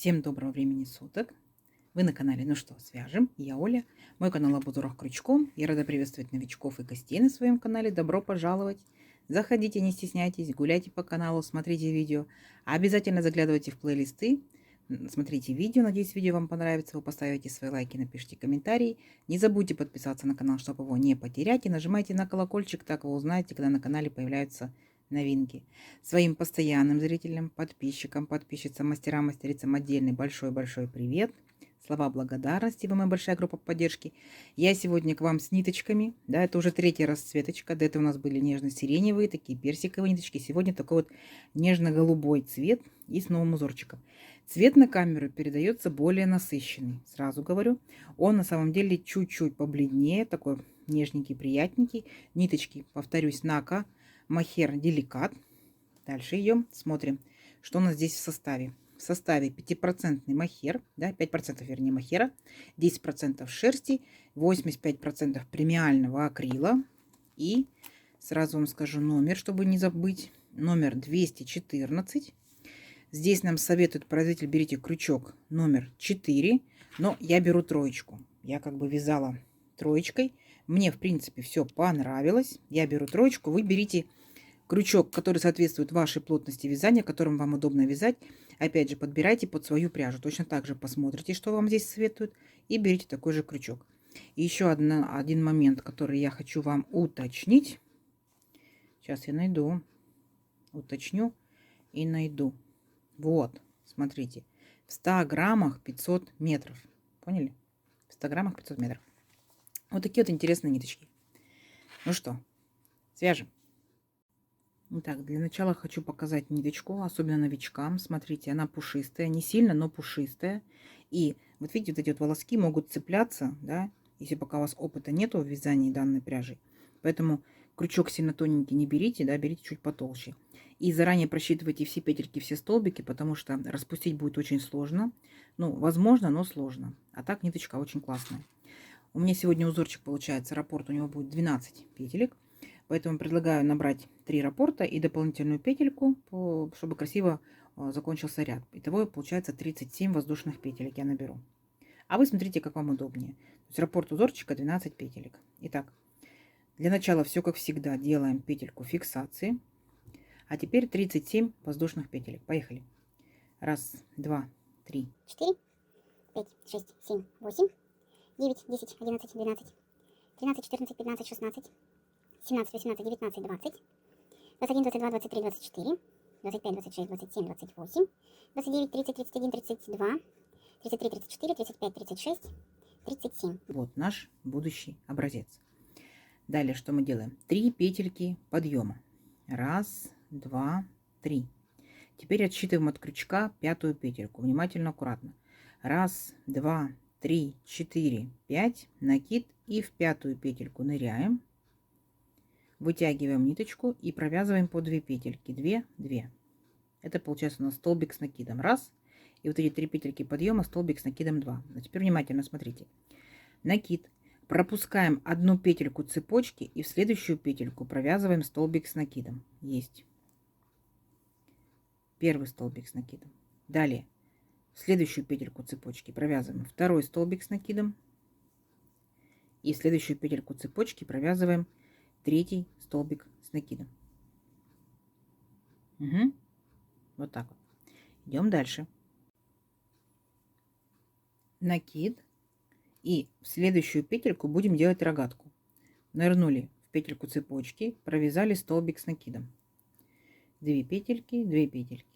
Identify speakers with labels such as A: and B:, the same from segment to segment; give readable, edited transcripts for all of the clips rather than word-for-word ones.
A: Всем доброго времени суток! Вы на канале «Ну что, свяжем?» Я Оля. Мой канал об узорах крючком. Я рада приветствовать новичков и гостей на своем канале. Добро пожаловать! Заходите, не стесняйтесь, гуляйте по каналу, смотрите видео. Обязательно заглядывайте в плейлисты. Смотрите видео. Надеюсь, видео вам понравится. Вы поставите свои лайки, напишите комментарии. Не забудьте подписаться на канал, чтобы его не потерять. И нажимайте на колокольчик, так вы узнаете, когда на канале появляются новинки. Своим постоянным зрителям, подписчикам, подписчицам, мастерам, мастерицам отдельный большой-большой привет. Слова благодарности, вы моя большая группа поддержки. Я сегодня к вам с ниточками. Да, это уже третья расцветочка. До этого у нас были нежно-сиреневые, такие персиковые ниточки. Сегодня такой вот нежно-голубой цвет и с новым узорчиком. Цвет на камеру передается более насыщенный. Сразу говорю, он на самом деле чуть-чуть побледнее, такой нежненький, приятненький. Ниточки, повторюсь, Нака Мохер Деликат. Дальше идем, смотрим, что у нас здесь в составе. В составе 5% мохер, да, 5% вернее мохера, 10% шерсти, 85% премиального акрила. И сразу вам скажу номер, чтобы не забыть. Номер 214. Здесь нам советует производитель, берите крючок номер 4, но я беру троечку. Я как бы вязала троечкой. Мне, в принципе, все понравилось. Я беру троечку. Вы берите крючок, который соответствует вашей плотности вязания, которым вам удобно вязать. Опять же, подбирайте под свою пряжу. Точно так же посмотрите, что вам здесь советуют. И берите такой же крючок. И еще один момент, который я хочу вам уточнить. Сейчас я найду. Уточню и найду. Вот, смотрите. В 100 граммах 500 метров. Поняли? В 100 граммах 500 метров. Вот такие вот интересные ниточки. Ну что, свяжем. Итак, для начала хочу показать ниточку, особенно новичкам. Смотрите, она пушистая, не сильно, но пушистая. И вот видите, вот эти вот волоски могут цепляться, да, если пока у вас опыта нету в вязании данной пряжи. Поэтому крючок сильно тоненький не берите, да, берите чуть потолще. И заранее просчитывайте все петельки, все столбики, потому что распустить будет очень сложно. Ну, возможно, но сложно. А так ниточка очень классная. У меня сегодня узорчик получается, раппорт у него будет 12 петелек. Поэтому предлагаю набрать 3 раппорта и дополнительную петельку, чтобы красиво закончился ряд. Итого получается 37 воздушных петелек я наберу. А вы смотрите, как вам удобнее. То есть раппорт узорчика 12 петелек. Итак, для начала все как всегда делаем петельку фиксации. А теперь 37 воздушных петелек. Поехали. 1, 2, 3,
B: 4, 5, 6, 7, 8, 9, 10, 11, 12, 13, 14, 15, 16, 17, 18, 19, 20, 21, 22, 23, 24, 25, 26, 27, 28, 29, 30, 31, 32, 33, 34, 35, 36, 37.
A: Вот наш будущий образец. Далее что мы делаем? 3 петельки подъема. 1, 2, 3. Теперь отсчитываем от крючка 5-ю петельку. Внимательно, аккуратно. 1, 2, 3, 4, 5. Накид и в 5-ю петельку ныряем. Вытягиваем ниточку и провязываем по 2 петельки. 2, 2. Это получается у нас столбик с накидом. 1. И вот эти 3 петельки подъема, столбик с накидом 2. А теперь внимательно смотрите. Накид. Пропускаем одну петельку цепочки и в следующую петельку провязываем столбик с накидом. Есть. Первый столбик с накидом. Далее в следующую петельку цепочки провязываем второй столбик с накидом. И в следующую петельку цепочки провязываем третий столбик с накидом. Угу. Вот так вот. Идем дальше. Накид. И в следующую петельку будем делать рогатку. Нырнули в петельку цепочки, провязали столбик с накидом. 2 петельки, 2 петельки.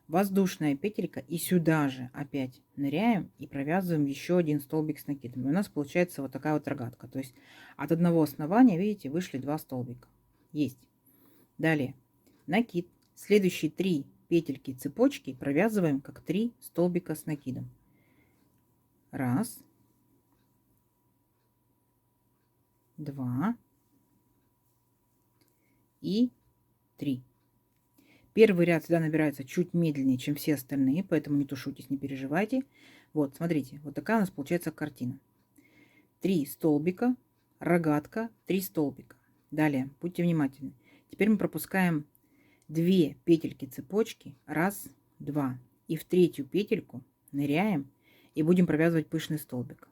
A: Воздушная петелька и сюда же опять ныряем и провязываем еще один столбик с накидом. И у нас получается вот такая вот рогатка. То есть от одного основания, видите, вышли 2 столбика. Есть. Далее накид. Следующие 3 петельки цепочки провязываем как 3 столбика с накидом. 1, 2 и 3. Первый ряд всегда набирается чуть медленнее, чем все остальные, поэтому не тушуйтесь, не переживайте. Вот, смотрите, вот такая у нас получается картина. 3 столбика, рогатка, 3 столбика. Далее, будьте внимательны. Теперь мы пропускаем 2 петельки цепочки, 1, 2. И в третью петельку ныряем и будем провязывать пышный столбик.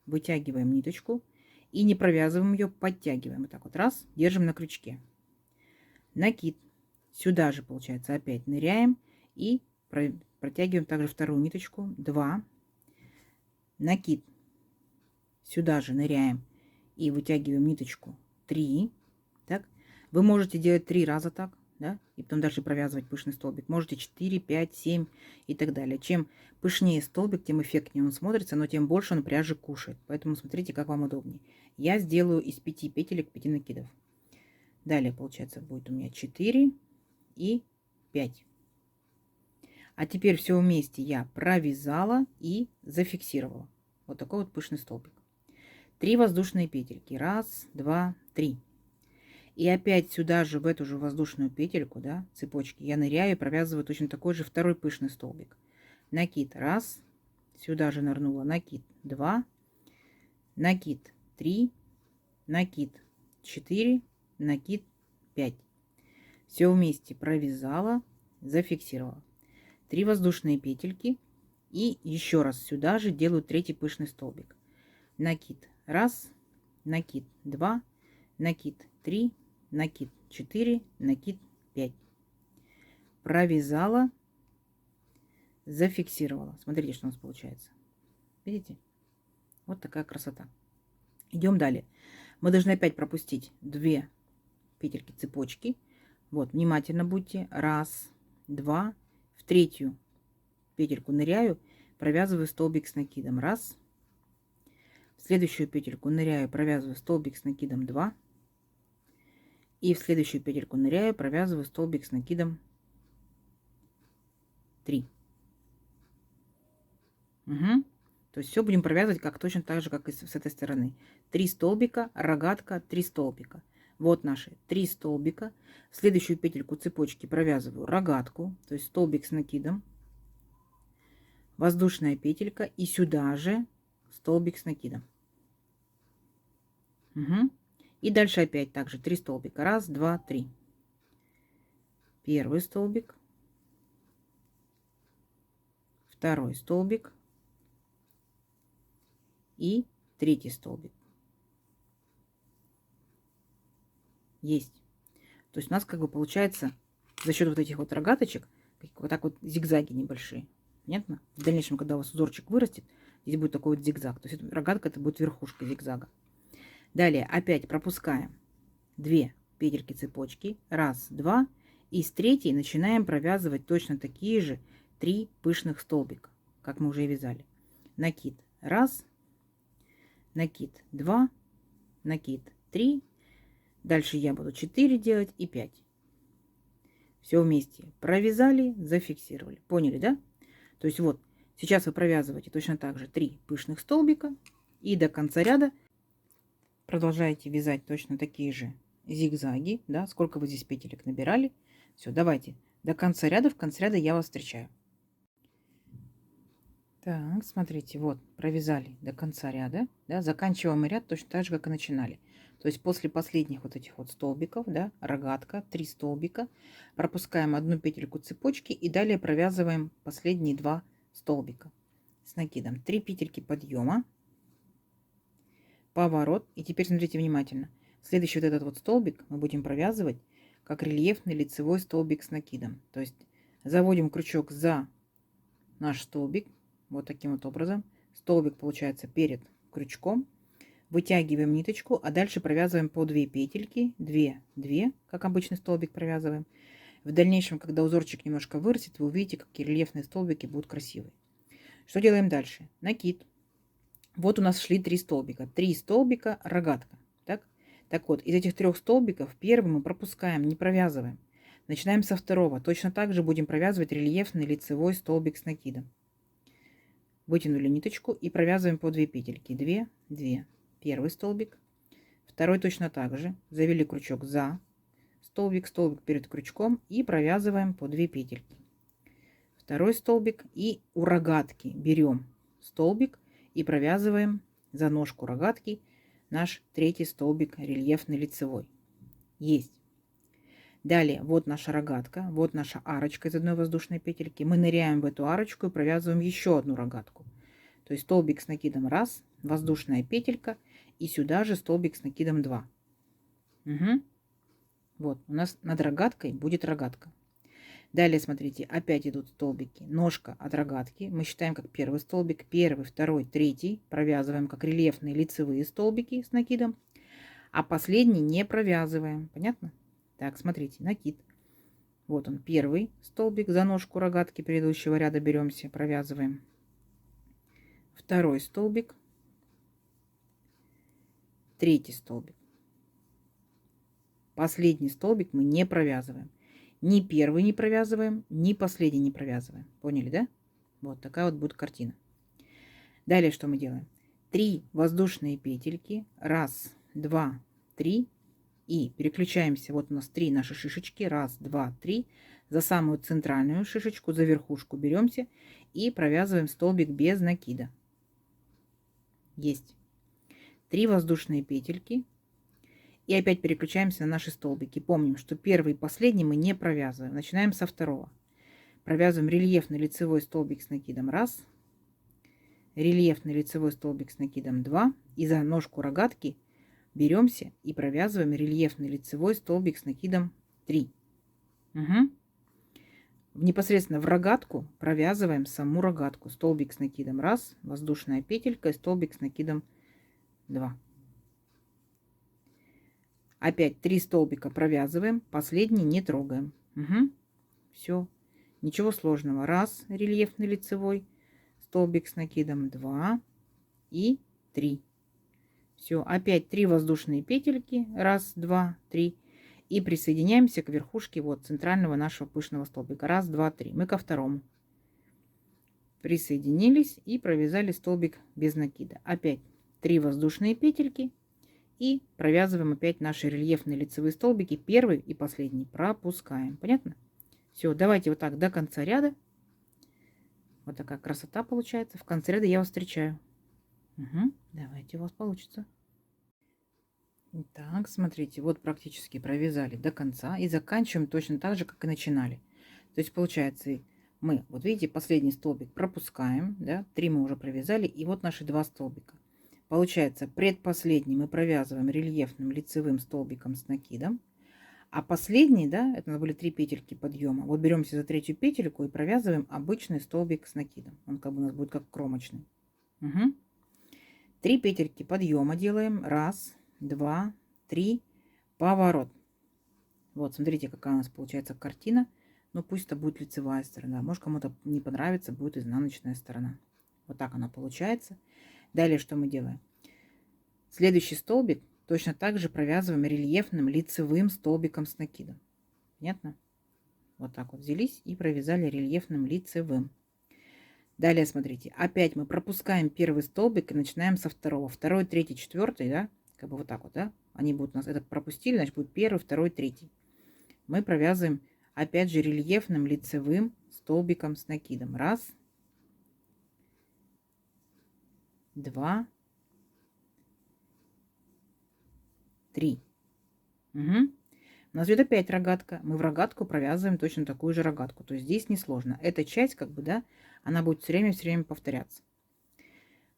A: Вытягиваем ниточку и не провязываем ее, подтягиваем. Вот так вот. Раз, держим на крючке. Накид. Сюда же, получается, опять ныряем и протягиваем также вторую ниточку. 2. Накид. Сюда же ныряем и вытягиваем ниточку. 3. Так. Вы можете делать 3 раза так, да, и потом дальше провязывать пышный столбик. Можете 4, 5, 7 и так далее. Чем пышнее столбик, тем эффектнее он смотрится, но тем больше он пряжи кушает. Поэтому смотрите, как вам удобнее. Я сделаю из 5 петелек 5 накидов. Далее, получается, будет у меня 4 и 5. А теперь все вместе я провязала и зафиксировала. Вот такой вот пышный столбик. 3 воздушные петельки. 1, 2, 3. И опять сюда же, в эту же воздушную петельку, да, цепочки, я ныряю и провязываю точно такой же второй пышный столбик. Накид 1, сюда же нырнула, накид 2, накид 3, накид 4, накид 5. Все вместе провязала, зафиксировала. 3 воздушные петельки и еще раз сюда же делаю третий пышный столбик. Накид 1, накид 2, накид 3, накид 4, накид 5. Провязала, зафиксировала. Смотрите, что у нас получается. Видите? Вот такая красота. Идем далее. Мы должны опять пропустить 2 петельки цепочки. Вот, внимательно будьте. 1, 2. В третью петельку ныряю, провязываю столбик с накидом. 1. В следующую петельку ныряю, провязываю столбик с накидом. 2. И в следующую петельку ныряю, провязываю столбик с накидом. 3. Угу. То есть все будем провязывать как точно так же, как и с этой стороны. 3 столбика, рогатка, 3 столбика. Вот наши 3 столбика. В следующую петельку цепочки провязываю рогатку, то есть столбик с накидом, воздушная петелька и сюда же столбик с накидом. Угу. И дальше опять также 3 столбика. 1, 2, 3. Первый столбик, второй столбик и третий столбик. Есть. То есть у нас как бы получается за счет вот этих вот рогаточек вот так вот зигзаги небольшие. Понятно? В дальнейшем, когда у вас узорчик вырастет, здесь будет такой вот зигзаг. То есть рогатка это будет верхушка зигзага. Далее опять пропускаем 2 петельки цепочки. 1, 2. И с третьей начинаем провязывать точно такие же 3 пышных столбика, как мы уже и вязали. Накид 1, накид 2, накид 3. Дальше я буду 4 делать и 5. Все вместе провязали, зафиксировали. Поняли, да? То есть вот сейчас вы провязываете точно так же 3 пышных столбика и до конца ряда продолжаете вязать точно такие же зигзаги, да, сколько вы здесь петелек набирали. Все, давайте до конца ряда. В конце ряда я вас встречаю. Так, смотрите, вот провязали до конца ряда, да, заканчиваем ряд точно так же, как и начинали. То есть после последних вот этих вот столбиков, да, рогатка, 3 столбика, пропускаем 1 петельку цепочки и далее провязываем последние 2 столбика с накидом. 3 петельки подъема, поворот. И теперь смотрите внимательно. Следующий вот этот вот столбик мы будем провязывать как рельефный лицевой столбик с накидом. То есть заводим крючок за наш столбик. Вот таким вот образом. Столбик получается перед крючком. Вытягиваем ниточку, а дальше провязываем по 2 петельки. 2, 2, как обычный столбик провязываем. В дальнейшем, когда узорчик немножко вырастет, вы увидите, какие рельефные столбики будут красивые. Что делаем дальше? Накид. Вот у нас шли 3 столбика. 3 столбика, рогатка. Так вот, из этих 3 столбиков первый мы пропускаем, не провязываем. Начинаем со второго. Точно так же будем провязывать рельефный лицевой столбик с накидом. Вытянули ниточку и провязываем по 2 петельки. 2, 2. Первый столбик. Второй точно так же. Завели крючок за столбик, столбик перед крючком и провязываем по 2 петельки. Второй столбик и у рогатки берем столбик и провязываем за ножку рогатки наш третий столбик рельефный лицевой. Есть. Далее, вот наша рогатка, вот наша арочка из одной воздушной петельки. Мы ныряем в эту арочку и провязываем еще одну рогатку. То есть столбик с накидом 1, воздушная петелька, и сюда же столбик с накидом 2. Угу. Вот, у нас над рогаткой будет рогатка. Далее, смотрите, опять идут столбики. Ножка от рогатки. Мы считаем как первый столбик. Первый, второй, третий. Провязываем как рельефные лицевые столбики с накидом. А последний не провязываем. Понятно? Так, смотрите, накид. Вот он, первый столбик. За ножку рогатки предыдущего ряда беремся, провязываем. Второй столбик. Третий столбик. Последний столбик мы не провязываем. Ни первый не провязываем, ни последний не провязываем. Поняли, да? Вот такая вот будет картина. Далее что мы делаем? 3 воздушные петельки. 1, 2, 3. И переключаемся. Вот у нас 3 наши шишечки. 1, 2, 3. За самую центральную шишечку, за верхушку беремся и провязываем столбик без накида. Есть. 3 воздушные петельки. И опять переключаемся на наши столбики. Помним, что первый и последний мы не провязываем. Начинаем со второго. Провязываем рельефный лицевой столбик с накидом 1. Рельефный лицевой столбик с накидом 2. И за ножку рогатки беремся и провязываем рельефный лицевой столбик с накидом 3. Угу. Непосредственно в рогатку провязываем саму рогатку. Столбик с накидом 1, воздушная петелька и столбик с накидом 2. Опять 3 столбика провязываем, последний не трогаем. Угу. Все, ничего сложного. 1 рельефный лицевой столбик с накидом 2 и 3. Все, опять 3 воздушные петельки. 1, 2, 3. И присоединяемся к верхушке вот центрального нашего пышного столбика. 1, 2, 3. Мы ко второму. Присоединились и провязали столбик без накида. Опять 3 воздушные петельки. И провязываем опять наши рельефные лицевые столбики. Первый и последний пропускаем. Понятно? Все, давайте вот так до конца ряда. Вот такая красота получается. В конце ряда я вас встречаю. Угу, давайте у вас получится. Так, смотрите, вот практически провязали до конца. И заканчиваем точно так же, как и начинали. То есть получается, мы, вот видите, последний столбик пропускаем. Да, 3 мы уже провязали. И вот наши 2 столбика. Получается, предпоследний мы провязываем рельефным лицевым столбиком с накидом. А последний, да, это у нас были 3 петельки подъема. Вот беремся за 3-ю петельку и провязываем обычный столбик с накидом. Он как бы у нас будет как кромочный. Угу. 3 петельки подъема делаем. 1, 2, 3. Поворот. Вот, смотрите, какая у нас получается картина. Ну, пусть это будет лицевая сторона. Может, кому-то не понравится, будет изнаночная сторона. Вот так она получается. Далее что мы делаем? Следующий столбик точно так же провязываем рельефным лицевым столбиком с накидом. Понятно? Вот так вот взялись и провязали рельефным лицевым. Далее смотрите, опять мы пропускаем первый столбик и начинаем со второго. Второй, третий, четвертый, да? Как бы вот так вот, да? Они будут у нас этот пропустили, значит будет первый, второй, третий. Мы провязываем опять же рельефным лицевым столбиком с накидом. 1, 2, 3. Угу. У нас идет опять рогатка. Мы в рогатку провязываем точно такую же рогатку. То есть здесь несложно. Эта часть, как бы, да, она будет все время повторяться.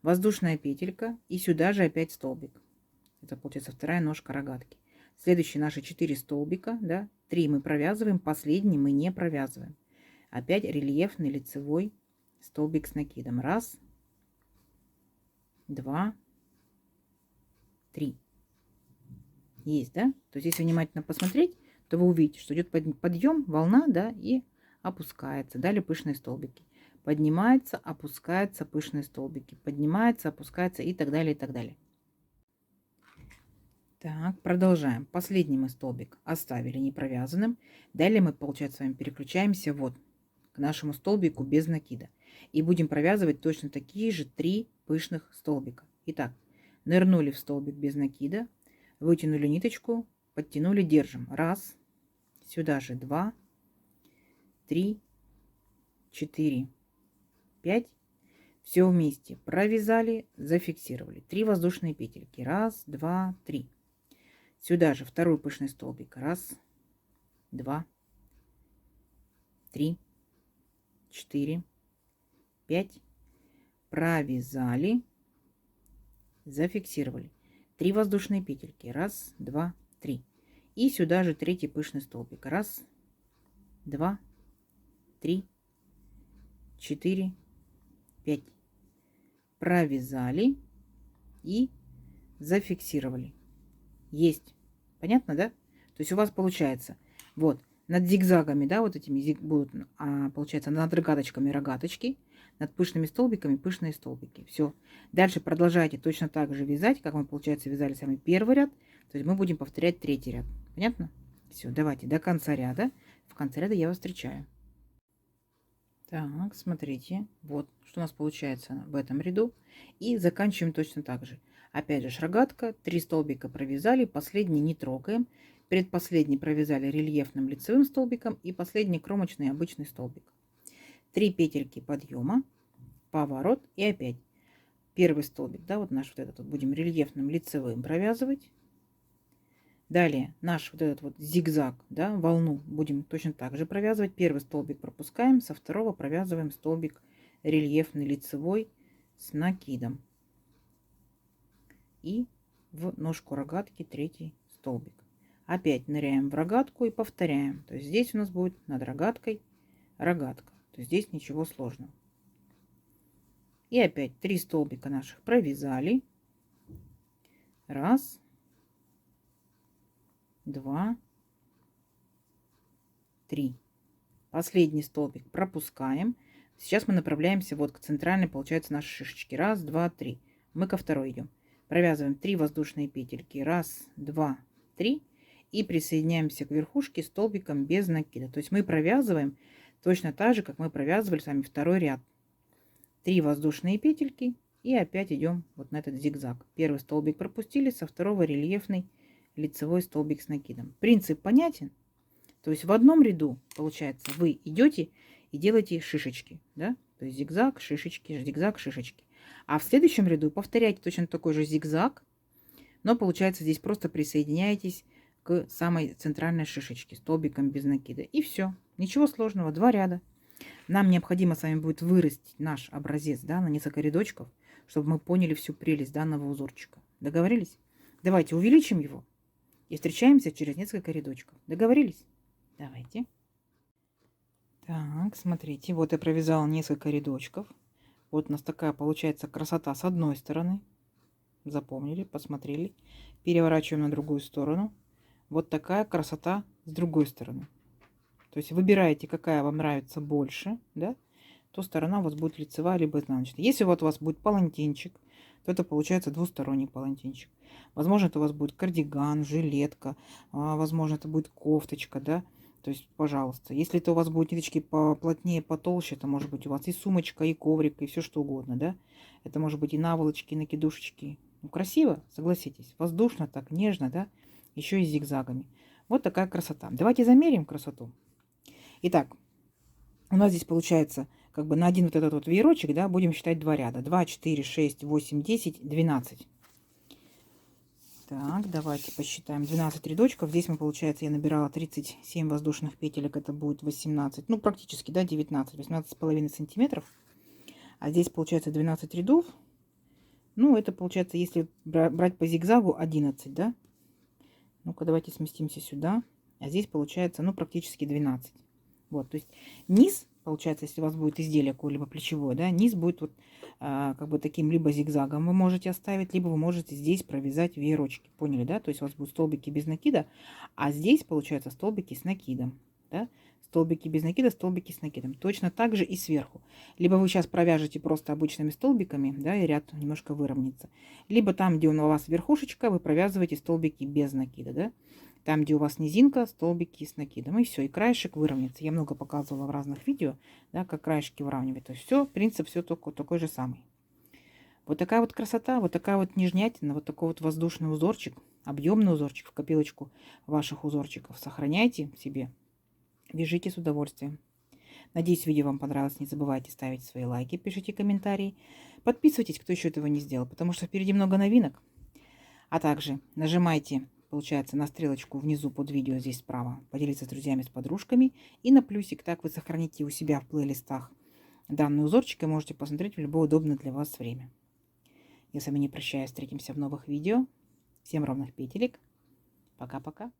A: Воздушная петелька. И сюда же опять столбик. Это получается вторая ножка рогатки. Следующие наши 4 столбика, да, 3 мы провязываем, последний мы не провязываем. Опять рельефный лицевой столбик с накидом. 1, 2, 3. Есть, да? То есть, если внимательно посмотреть, то вы увидите, что идет подъем, волна, да, и опускается. Далее пышные столбики. Поднимается, опускается, пышные столбики. Поднимается, опускается и так далее, и так далее. Так, продолжаем. Последний мы столбик оставили не провязанным. Далее мы, получается, с вами переключаемся вот к нашему столбику без накида. И будем провязывать точно такие же 3 пышных столбика. Итак, нырнули в столбик без накида. Вытянули ниточку, подтянули, держим. 1, сюда же 2, 3, 4, 5. Все вместе провязали, зафиксировали. 3 воздушные петельки. 1, 2, 3. Сюда же второй пышный столбик. 1, 2, 3, 4, 5. Провязали, зафиксировали. 3 воздушные петельки. 1, 2, 3. И сюда же третий пышный столбик. 1, 2, 3, 4, 5. Провязали и зафиксировали. Есть. Понятно, да? То есть у вас получается вот над зигзагами, да, вот этими будут, получается, над рогаточками рогаточки, над пышными столбиками пышные столбики. Все. Дальше продолжайте точно так же вязать, как мы, получается, вязали самый первый ряд. То есть мы будем повторять третий ряд. Понятно? Все, давайте до конца ряда. В конце ряда я вас встречаю. Так, смотрите, вот что у нас получается в этом ряду. И заканчиваем точно так же. Опять же рогатка, 3 столбика провязали, последний не трогаем. Предпоследний провязали рельефным лицевым столбиком и последний кромочный обычный столбик. 3 петельки подъема, поворот и опять первый столбик, да, вот наш вот этот вот будем рельефным лицевым провязывать. Далее наш вот этот вот зигзаг, да, волну будем точно так же провязывать. Первый столбик пропускаем, со второго провязываем столбик рельефный лицевой с накидом. И в ножку рогатки третий столбик. Опять ныряем в рогатку и повторяем. То есть здесь у нас будет над рогаткой рогатка. То есть здесь ничего сложного. И опять 3 столбика наших провязали. 1, 2, 3. Последний столбик пропускаем. Сейчас мы направляемся вот к центральной, получается, нашей шишечки. 1, 2, 3. Мы ко второй идем. Провязываем 3 воздушные петельки. 1, 2, 3. И присоединяемся к верхушке столбиком без накида. То есть мы провязываем точно так же, как мы провязывали с вами второй ряд. 3 воздушные петельки. И опять идем вот на этот зигзаг. Первый столбик пропустили, со второго рельефный лицевой столбик с накидом. Принцип понятен? То есть в одном ряду, получается, вы идете и делаете шишечки, да? То есть зигзаг, шишечки, зигзаг, шишечки. А в следующем ряду повторяйте точно такой же зигзаг, но получается здесь просто присоединяетесь к самой центральной шишечке столбиком без накида. И все. Ничего сложного. 2 ряда. Нам необходимо с вами будет вырастить наш образец, да, на несколько рядочков, чтобы мы поняли всю прелесть данного узорчика. Договорились? Давайте увеличим его. И встречаемся через несколько рядочков. Договорились? Давайте. Так, смотрите, вот я провязала несколько рядочков. Вот у нас такая получается красота с одной стороны. Запомнили, посмотрели. Переворачиваем на другую сторону. Вот такая красота с другой стороны. То есть выбираете, какая вам нравится больше, да? То сторона у вас будет лицевая либо изнаночная. Если вот у вас будет палантинчик, то это получается двусторонний палантинчик. Возможно, это у вас будет кардиган, жилетка, возможно, это будет кофточка, да. То есть, пожалуйста, если это у вас будут ниточки поплотнее, потолще, это может быть у вас и сумочка, и коврик, и все что угодно, да. Это может быть и наволочки, и накидушечки. Ну, красиво, согласитесь. Воздушно так, нежно, да. Еще и с зигзагами. Вот такая красота. Давайте замерим красоту. Итак, у нас здесь получается как бы на один вот этот вот веерочек, да, будем считать 2 ряда. 2, 4, 6, 8, 10, 12. Так, давайте посчитаем. 12 рядочков. Здесь мы, получается, я набирала 37 воздушных петелек. Это будет 18, ну, практически, да, 19, 18,5 сантиметров. А здесь, получается, 12 рядов. Ну, это, получается, если брать по зигзагу, 11, да. Ну-ка, давайте сместимся сюда. А здесь, получается, ну, практически 12. Вот, то есть низ, получается, если у вас будет изделие какое-либо плечевое, да, низ будет вот как бы таким либо зигзагом вы можете оставить, либо вы можете здесь провязать веерочки. Поняли, да? То есть у вас будут столбики без накида, а здесь, получается, столбики с накидом, да? Столбики без накида, столбики с накидом. Точно так же и сверху. Либо вы сейчас провяжете просто обычными столбиками, да, и ряд немножко выровняется. Либо там, где у вас верхушечка, вы провязываете столбики без накида, да. Там, где у вас низинка, столбики с накидом. И все, и краешек выровняется. Я много показывала в разных видео, да, как краешки выравнивать. То есть все, принцип все такой же самый. Вот такая вот красота, вот такая вот нежнятина, вот такой вот воздушный узорчик, объемный узорчик в копилочку ваших узорчиков. Сохраняйте себе, вяжите с удовольствием. Надеюсь, видео вам понравилось. Не забывайте ставить свои лайки, пишите комментарии. Подписывайтесь, кто еще этого не сделал, потому что впереди много новинок. А также нажимайте получается, на стрелочку внизу под видео здесь справа, поделиться с друзьями, с подружками, и на плюсик, так вы сохраните у себя в плейлистах данный узорчик и можете посмотреть в любое удобное для вас время. Я с вами не прощаюсь, встретимся в новых видео. Всем ровных петелек. Пока-пока.